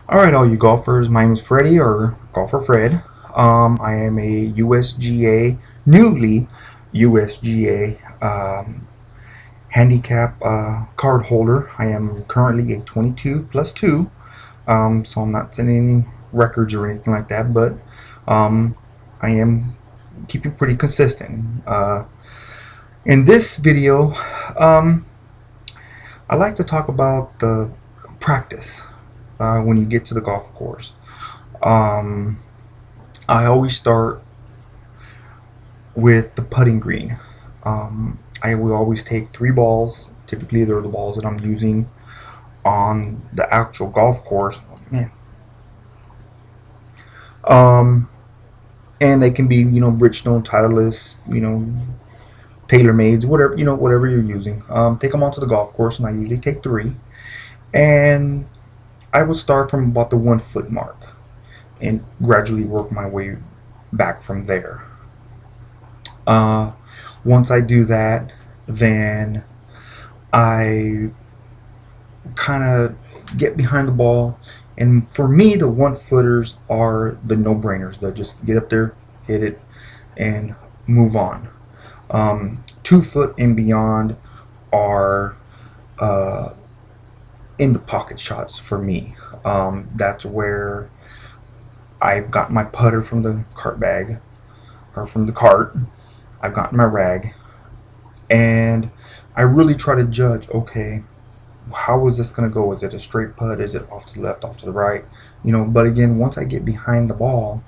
Alright, all you golfers, my name is Freddie, or Golfer Fred. I am a USGA, newly USGA handicap card holder. I am currently a 22 plus 2, so I'm not setting any records or anything like that, but I am keeping pretty consistent. In this video, I like to talk about the practice when you get to the golf course. Um, I always start with the putting green. I will always take 3 balls. Typically, they're the balls that I'm using on the actual golf course. Oh, man. Um, and they can be, Bridgestone, Titleist, TaylorMades, whatever, whatever you're using. Take them onto the golf course, and I usually take 3. And I will start from about the 1 foot mark and gradually work my way back from there. Once I do that, then I kind of get behind the ball. And for me, the 1 footers are the no-brainers. They'll just get up there, hit it, and move on. 2 foot and beyond are in the pocket shots for me. That's where I've got my putter from the cart bag, or from the cart. I've got my rag, and I really try to judge, okay, how is this going to go? Is it a straight putt? Is it off to the left, off to the right? But again, once I get behind the ball,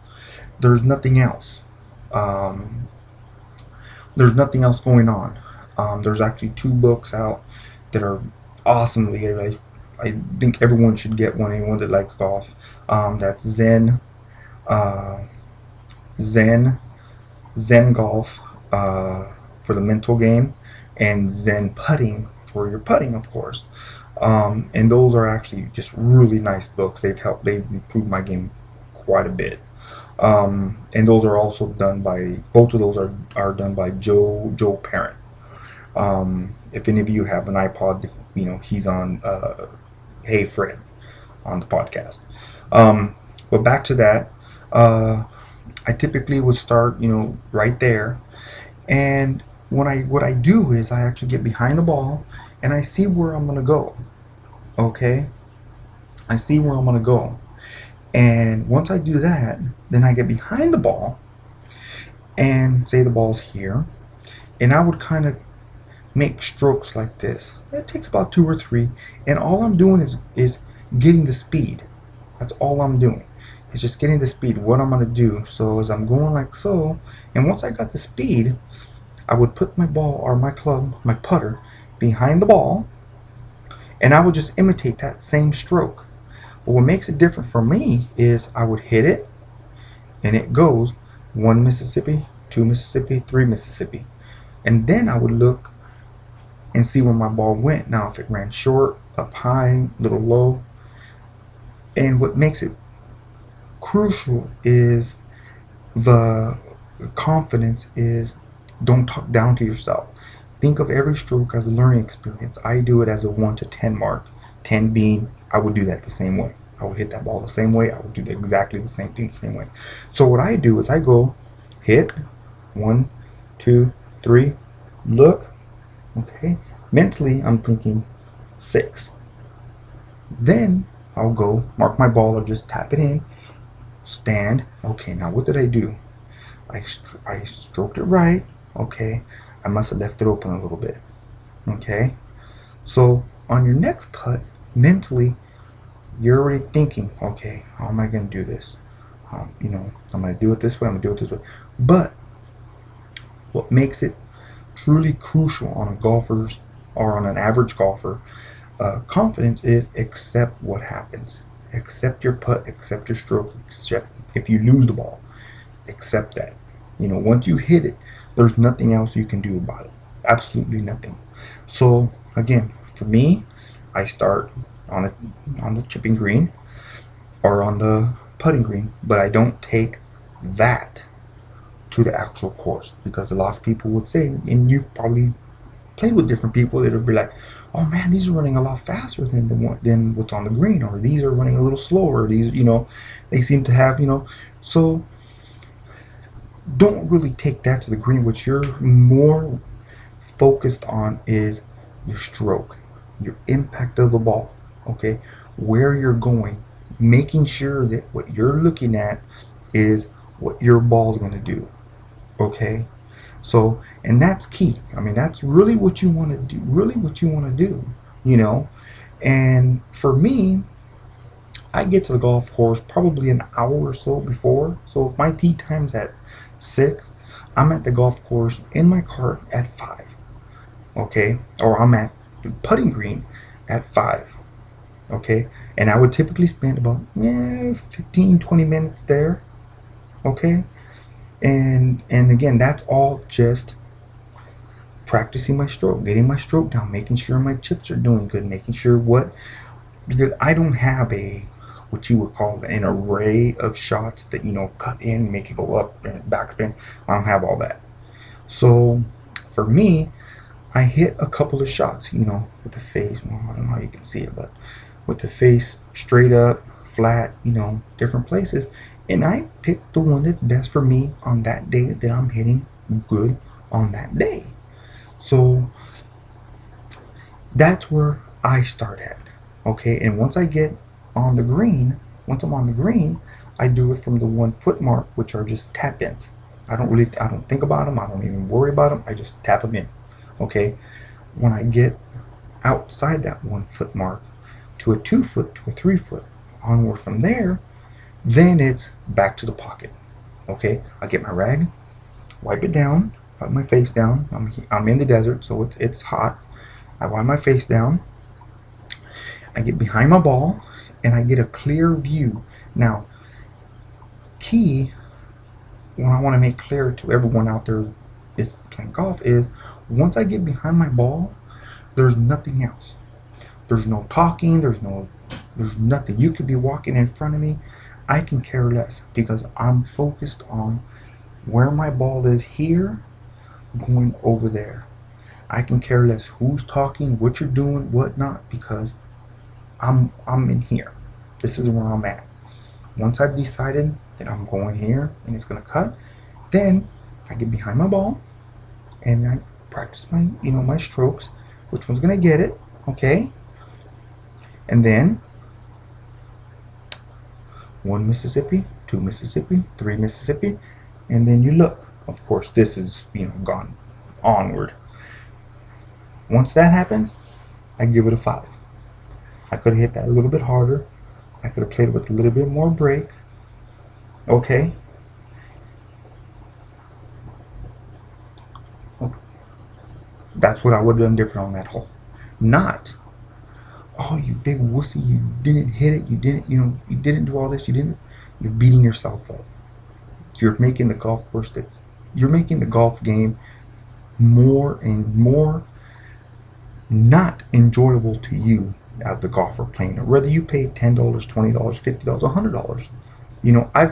there's nothing else. There's nothing else going on. There's actually 2 books out that are awesomely, I think everyone should get one, anyone that likes golf. That's Zen Golf for the mental game, and Zen Putting for your putting, of course. And those are actually just really nice books. They've improved my game quite a bit. And those are also done by, both of those are done by Joe Parent. If any of you have an iPod, he's on Hey Fred on the podcast. But back to that, I typically would start, right there. And what I do is I actually get behind the ball and I see where I'm gonna go. Okay, I see where I'm gonna go. And once I do that, then I get behind the ball and say the ball's here, and I would kind of make strokes like this. It takes about 2 or 3, and all I'm doing is getting the speed. That's all I'm doing. It's just getting the speed. What I'm gonna do. So as I'm going like so, and once I got the speed, I would put my ball, or my club, my putter, behind the ball, and I would just imitate that same stroke. But what makes it different for me is I would hit it, and it goes 1 Mississippi, 2 Mississippi, 3 Mississippi. And then I would look and see where my ball went. Now, if it ran short, up high, little low. And what makes it crucial is the confidence is, don't talk down to yourself. Think of every stroke as a learning experience. I do it as a 1 to 10 mark. 10 being, I would do that the same way. I would hit that ball the same way. I would do exactly the same thing the same way. So what I do is I go hit 1, 2, 3, look. Okay. Mentally, I'm thinking 6. Then I'll go mark my ball or just tap it in. Stand. Okay. Now what did I do? I stroked it right. Okay. I must have left it open a little bit. Okay. So on your next putt, mentally, you're already thinking, okay, how am I going to do this? I'm going to do it this way. I'm going to do it this way. But what makes it truly crucial on a golfer's, or on an average golfer, confidence is accept what happens. Accept your putt. Accept your stroke. Accept if you lose the ball. Accept that. Once you hit it, there's nothing else you can do about it. Absolutely nothing. So again, for me, I start on the chipping green or on the putting green, but I don't take that to the actual course, because a lot of people would say, and you probably played with different people, it'll be like, oh man, these are running a lot faster than than what's on the green, or these are running a little slower. These, they seem to have, so don't really take that to the green. What you're more focused on is your stroke, your impact of the ball, okay, where you're going, making sure that what you're looking at is what your ball's going to do, okay. So, and that's key. I mean, that's really what you want to do, really what you want to do, you know. And for me, I get to the golf course probably an hour or so before. So if my tee time's at 6, I'm at the golf course in my cart at 5, okay? Or I'm at the putting green at 5, okay? And I would typically spend about 15, 20 minutes there, okay? And again, that's all just practicing my stroke, getting my stroke down, making sure my chips are doing good, making sure because I don't have what you would call an array of shots that, cut in, make it go up and backspin. I don't have all that. So for me, I hit a couple of shots, with the face. Well, I don't know how you can see it, but with the face straight up, flat, different places. And I picked the one that's best for me on that day that I'm hitting good on that day. So that's where I start at, okay? And once I get on the green, once I'm on the green, I do it from the 1 foot mark, which are just tap ins. I don't think about them. I don't even worry about them. I just tap them in, okay? When I get outside that 1 foot mark to a 2 foot, to a 3 foot, onward from there, then it's back to the pocket, okay? I get my rag, wipe it down, wipe my face down. I'm in the desert, so it's hot. I wipe my face down. I get behind my ball, and I get a clear view. Now, key, what I want to make clear to everyone out there is playing golf is, once I get behind my ball, there's nothing else. There's no talking. There's nothing. You could be walking in front of me. I can care less, because I'm focused on where my ball is here, going over there. I can care less who's talking, what you're doing, what not, because I'm in here. This is where I'm at. Once I've decided that I'm going here and it's gonna cut, then I get behind my ball and I practice my my strokes, which one's gonna get it, okay? And then 1 Mississippi, 2 Mississippi, 3 Mississippi, and then you look. Of course, this is gone onward. Once that happens, I give it a 5. I could have hit that a little bit harder. I could have played with a little bit more break. Okay. That's what I would have done different on that hole. Not, oh, you big wussy, you didn't hit it, you didn't do all this, you're beating yourself up. You're making the golf game more and more not enjoyable to you as the golfer playing it. Whether you pay $10, $20, $50, $100. I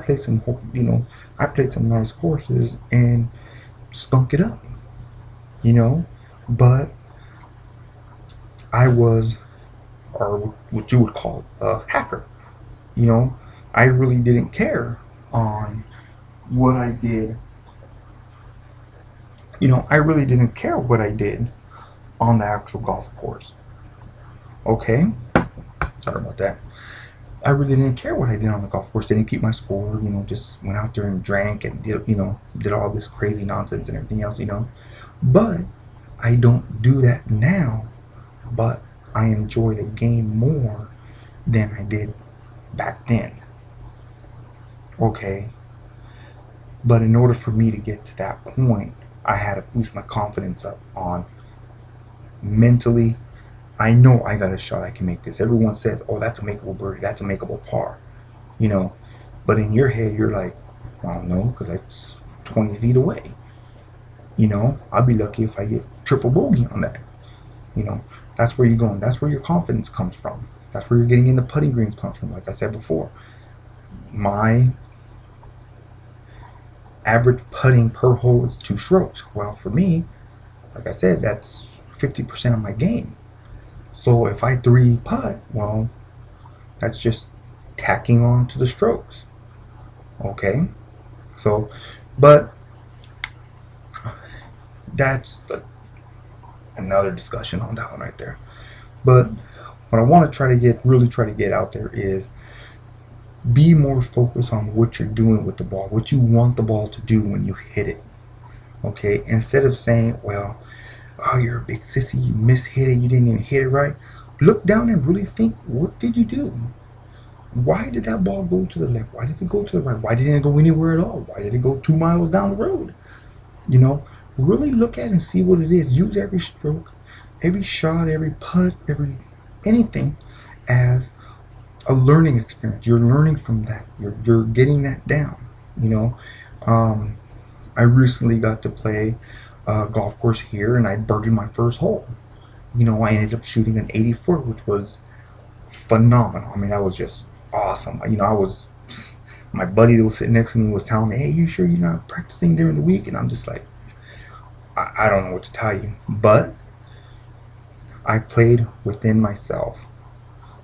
played some nice courses and stunk it up. But I was, or what you would call a hacker. I really didn't care on what I did. I really didn't care what I did on the actual golf course. Okay? Sorry about that. I really didn't care what I did on the golf course. Didn't keep my score, just went out there and drank and did all this crazy nonsense and everything else, But I don't do that now, but I enjoy the game more than I did back then. Okay? But in order for me to get to that point, I had to boost my confidence up on mentally. I know I got a shot, I can make this. Everyone says, oh, that's a makeable birdie, that's a makeable par. But in your head, you're like, I don't know, because that's 20 feet away. I'll be lucky if I get triple bogey on that. That's where you're going. That's where your confidence comes from. That's where you're getting in the putting greens comes from. Like I said before, my average putting per hole is 2 strokes. Well, for me, like I said, that's 50% of my game. So if I 3 putt, well, that's just tacking on to the strokes. Okay, so, but that's another discussion on that one right there. But what I want to really try to get out there is be more focused on what you're doing with the ball, what you want the ball to do when you hit it. Okay, instead of saying, well, oh, you're a big sissy, you mishit it, you didn't even hit it right. Look down and really think, what did you do? Why did that ball go to the left? Why did it go to the right? Why didn't it go anywhere at all? Why did it go 2 miles down the road? You know, really look at it and see what it is. Use every stroke, every shot, every putt, anything as a learning experience. You're learning from that. You're getting that down. You know, I recently got to play a golf course here, and I birdied my first hole. You know, I ended up shooting an 84, which was phenomenal. I mean, that was just awesome. You know, my buddy that was sitting next to me was telling me, hey, you sure you're not practicing during the week? And I'm just like, I don't know what to tell you. But I played within myself.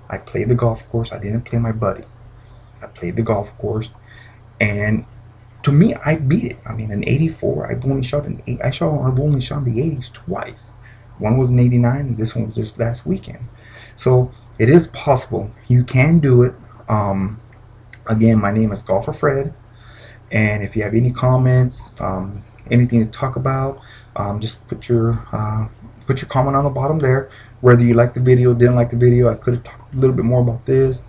I played the golf course. I didn't play my buddy. I played the golf course, and to me, I beat it. I mean, an 84. I've only shot an 8. I've only shot the 80s twice. One was an 89, and this one was just last weekend. So it is possible. You can do it. Again, my name is Golfer Fred, and if you have any comments, anything to talk about, just put your comment on the bottom there. Whether you like the video, didn't like the video, I could have talked a little bit more about this.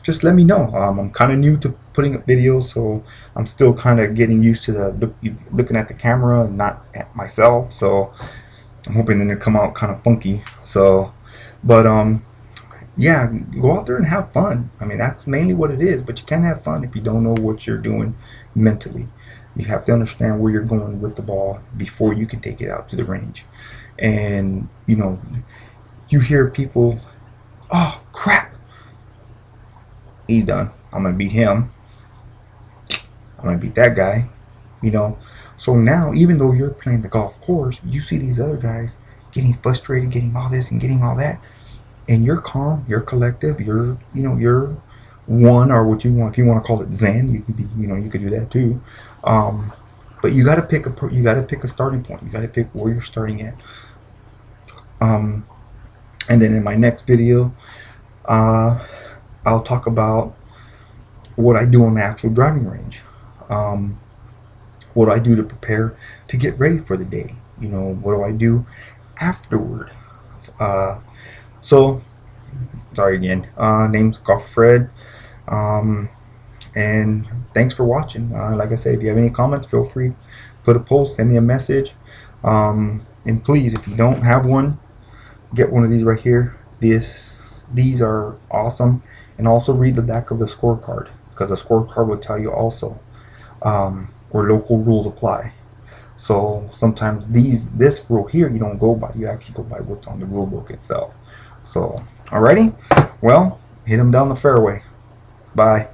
Just let me know. I'm kind of new to putting up videos, so I'm still kind of getting used to looking at the camera and not at myself. So I'm hoping that it'll come out kind of funky. So, but yeah, go out there and have fun. I mean, that's mainly what it is. But you can't have fun if you don't know what you're doing mentally. You have to understand where you're going with the ball before you can take it out to the range. And you know, you hear people, oh crap, he's done, I'm gonna beat him, I'm gonna beat that guy. You know, so now even though you're playing the golf course, you see these other guys getting frustrated, getting all this and getting all that, and you're calm, you're collective, you're one, or what you want, if you want to call it zen, you can be, you could do that too. But you got to pick a starting point. You got to pick where you're starting at. And then in my next video, I'll talk about what I do on the actual driving range. What do I do to prepare to get ready for the day? You know, what do I do afterward? So, sorry again. Name's Golfer Fred. And thanks for watching. Like I said, if you have any comments, feel free, put a post, send me a message. And please, if you don't have one, get one of these right here. These are awesome. And also read the back of the scorecard, because the scorecard will tell you also where local rules apply. So sometimes this rule here you don't go by, you actually go by what's on the rule book itself. So alrighty, well, hit them down the fairway. Bye.